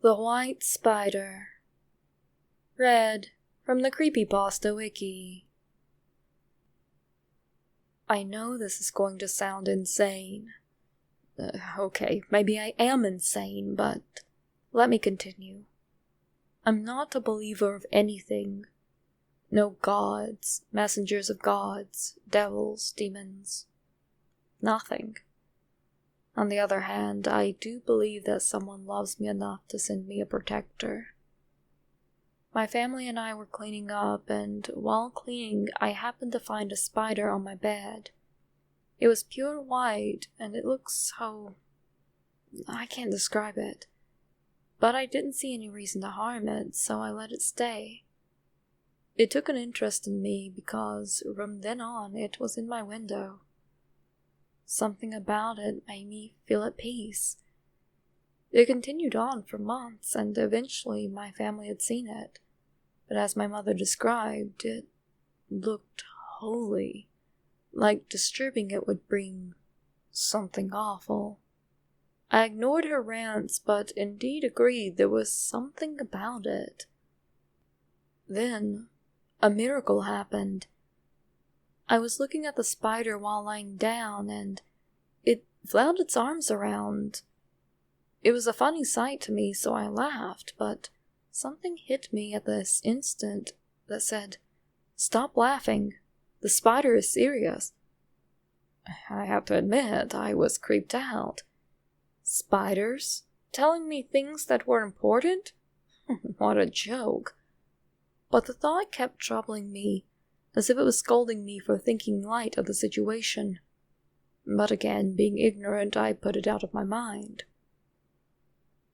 The White Spider. Read from the Creepypasta Wiki. I know this is going to sound insane. Okay, maybe I am insane, but let me continue. I'm not a believer of anything. No gods, messengers of gods, devils, demons. Nothing. On the other hand, I do believe that someone loves me enough to send me a protector. My family and I were cleaning up, and while cleaning, I happened to find a spider on my bed. It was pure white, and it looked so... I can't describe it. But I didn't see any reason to harm it, so I let it stay. It took an interest in me because from then on it was in my window. Something about it made me feel at peace. It continued on for months, and eventually my family had seen it. But as my mother described, it looked holy, like disturbing it would bring something awful. I ignored her rants, but indeed agreed there was something about it. Then, a miracle happened. I was looking at the spider while lying down, and it flailed its arms around. It was a funny sight to me, so I laughed, but something hit me at this instant that said, "Stop laughing. The spider is serious." I have to admit, I was creeped out. Spiders? Telling me things that were important? What a joke. But the thought kept troubling me, as if it was scolding me for thinking light of the situation. But again, being ignorant, I put it out of my mind.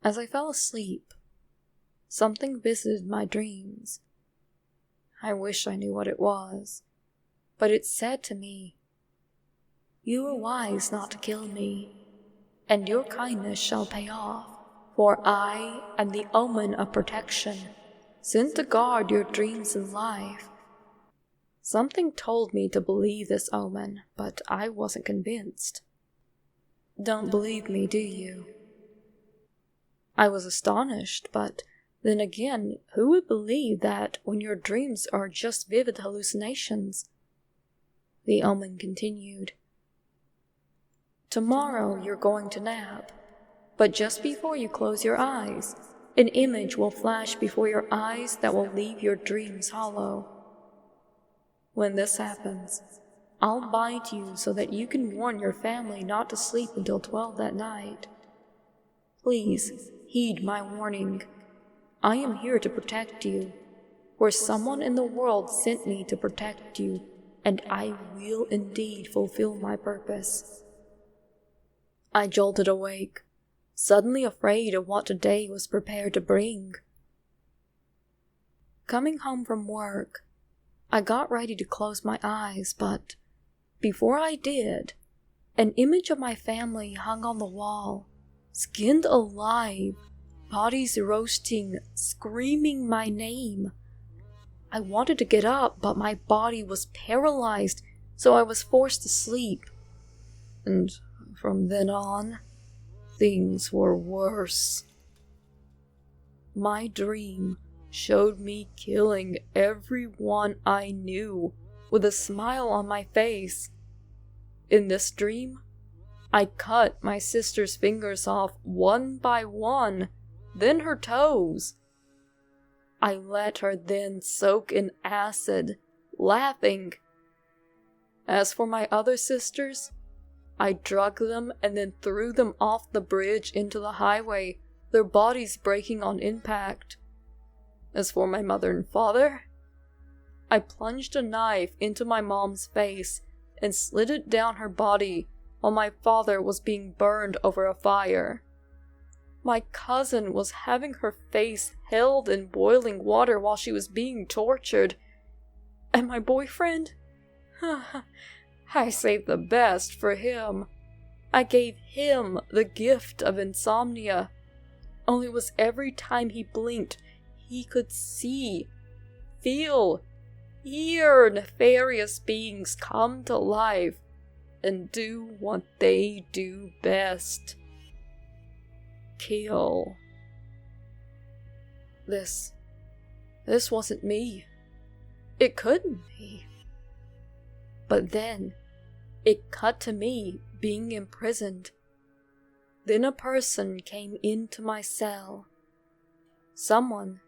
As I fell asleep, something visited my dreams. I wish I knew what it was, but it said to me, "You were wise not to kill me, and your kindness shall pay off, for I am the omen of protection, sent to guard your dreams and life." Something told me to believe this omen, but I wasn't convinced. Don't believe me, do you? I was astonished, but then again, who would believe that when your dreams are just vivid hallucinations? The omen continued. Tomorrow you're going to nap, but just before you close your eyes, an image will flash before your eyes that will leave your dreams hollow. When this happens, I'll bite you so that you can warn your family not to sleep until 12 that night. Please heed my warning. I am here to protect you, for someone in the world sent me to protect you, and I will indeed fulfill my purpose. I jolted awake, suddenly afraid of what today was prepared to bring. Coming home from work, I got ready to close my eyes, but before I did, an image of my family hung on the wall, skinned alive, bodies roasting, screaming my name. I wanted to get up, but my body was paralyzed, so I was forced to sleep. And from then on, things were worse. My dream showed me killing everyone I knew with a smile on my face. In this dream, I cut my sister's fingers off one by one, then her toes. I let her then soak in acid, laughing. As for my other sisters, I drugged them and then threw them off the bridge into the highway, their bodies breaking on impact. As for my mother and father, I plunged a knife into my mom's face and slid it down her body while my father was being burned over a fire. My cousin was having her face held in boiling water while she was being tortured. And my boyfriend? I saved the best for him. I gave him the gift of insomnia. Only it was every time he blinked, he could see, feel, hear nefarious beings come to life and do what they do best. Kill. This wasn't me. It couldn't be. But then, it cut to me being imprisoned. Then a person came into my cell. Someone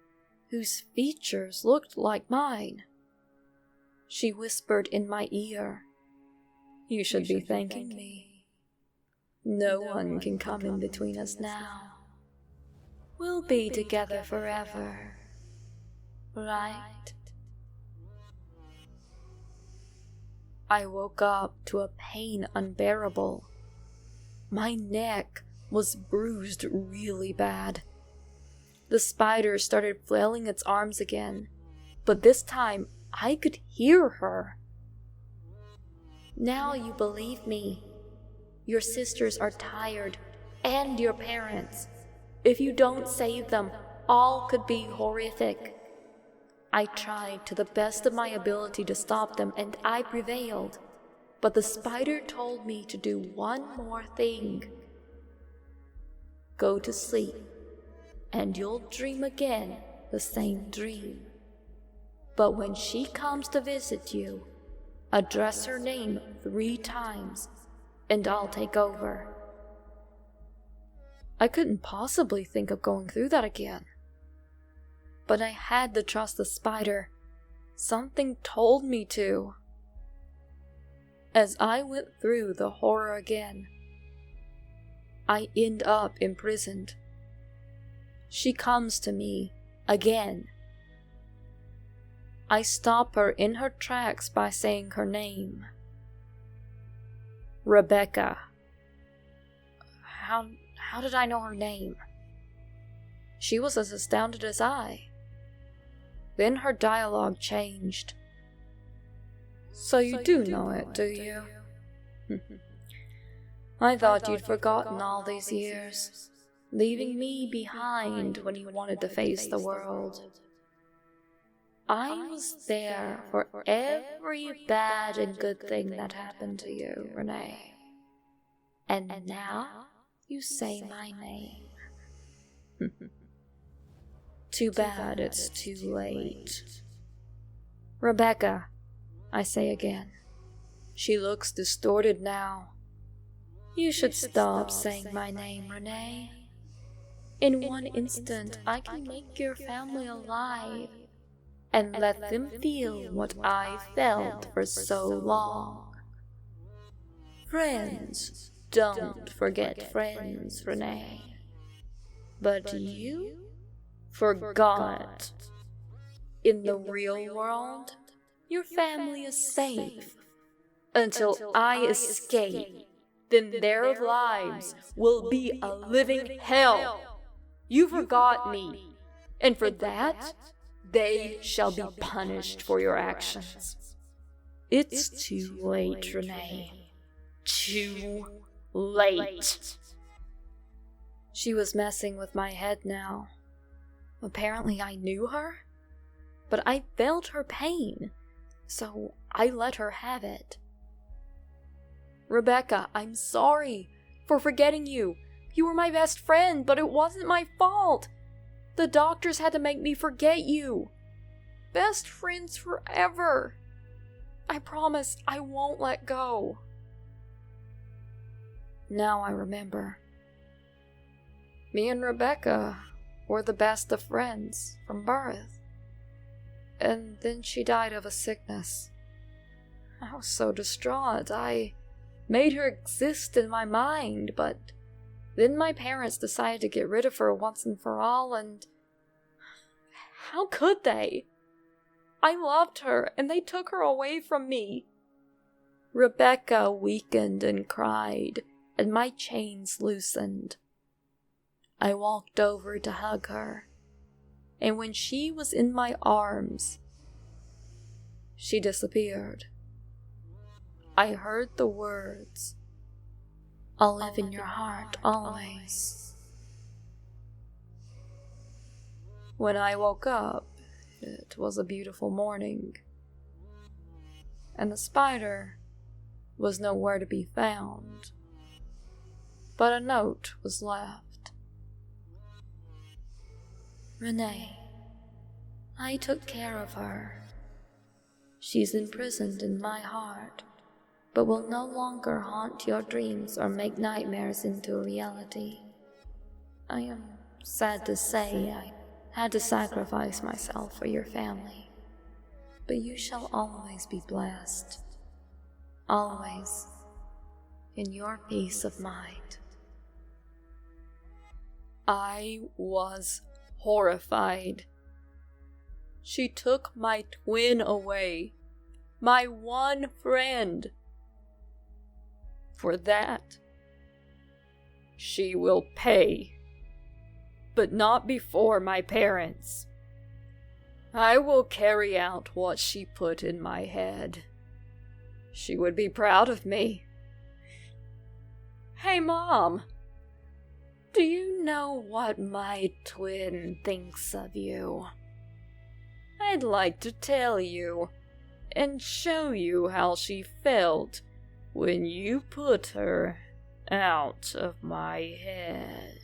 whose features looked like mine. She whispered in my ear, "You should be thanking me. No one can come in between us now. We'll be together forever, right?" I woke up to a pain unbearable. My neck was bruised really bad. The spider started flailing its arms again, but this time I could hear her. "Now you believe me. Your sisters are tired, and your parents. If you don't save them, all could be horrific. I tried to the best of my ability to stop them, and I prevailed. But the spider told me to do one more thing. Go to sleep, and you'll dream again the same dream. But when she comes to visit you, address her name 3 times, and I'll take over." I couldn't possibly think of going through that again. But I had to trust the spider. Something told me to. As I went through the horror again, I end up imprisoned. She comes to me again. I stop her in her tracks by saying her name. Rebecca. How did I know her name? She was as astounded as I. Then her dialogue changed. "So you do know it, do you?" "I thought you'd forgotten all these years, leaving me behind when you wanted to face the world. I was there for every bad and good thing that happened to you, Renee. And now you say my name. Too bad it's too late." "Rebecca," I say again. She looks distorted now. "You should stop saying my name, Renee. In one instant, I can make your family alive and let them feel what I felt for so long. Friends don't forget friends, Renee. But you forgot. In the real world, your family is safe. Until I escape, then their lives will be a living hell. You forgot me, and for that, they shall be punished for your actions. It's too late, Renee. Too late." She was messing with my head now. Apparently I knew her, but I felt her pain, so I let her have it. "Rebecca, I'm sorry for forgetting you. You were my best friend, but it wasn't my fault. The doctors had to make me forget you. Best friends forever. I promise I won't let go." Now I remember. Me and Rebecca were the best of friends from birth. And then she died of a sickness. I was so distraught. I made her exist in my mind, but then my parents decided to get rid of her once and for all, and how could they? I loved her, and they took her away from me. Rebecca weakened and cried, and my chains loosened. I walked over to hug her, and when she was in my arms, she disappeared. I heard the words, "I'll live in your heart always." When I woke up, it was a beautiful morning, and the spider was nowhere to be found, but a note was left. "Renee, I took care of her. She's imprisoned in my heart, but will no longer haunt your dreams or make nightmares into a reality. I am sad to say I had to sacrifice myself for your family, but you shall always be blessed. Always. In your peace of mind. I was horrified. She took my twin away, my one friend. For that, she will pay, but not before my parents. I will carry out what she put in my head. She would be proud of me. Hey, Mom, do you know what my twin thinks of you? I'd like to tell you and show you how she felt when you put her out of my head.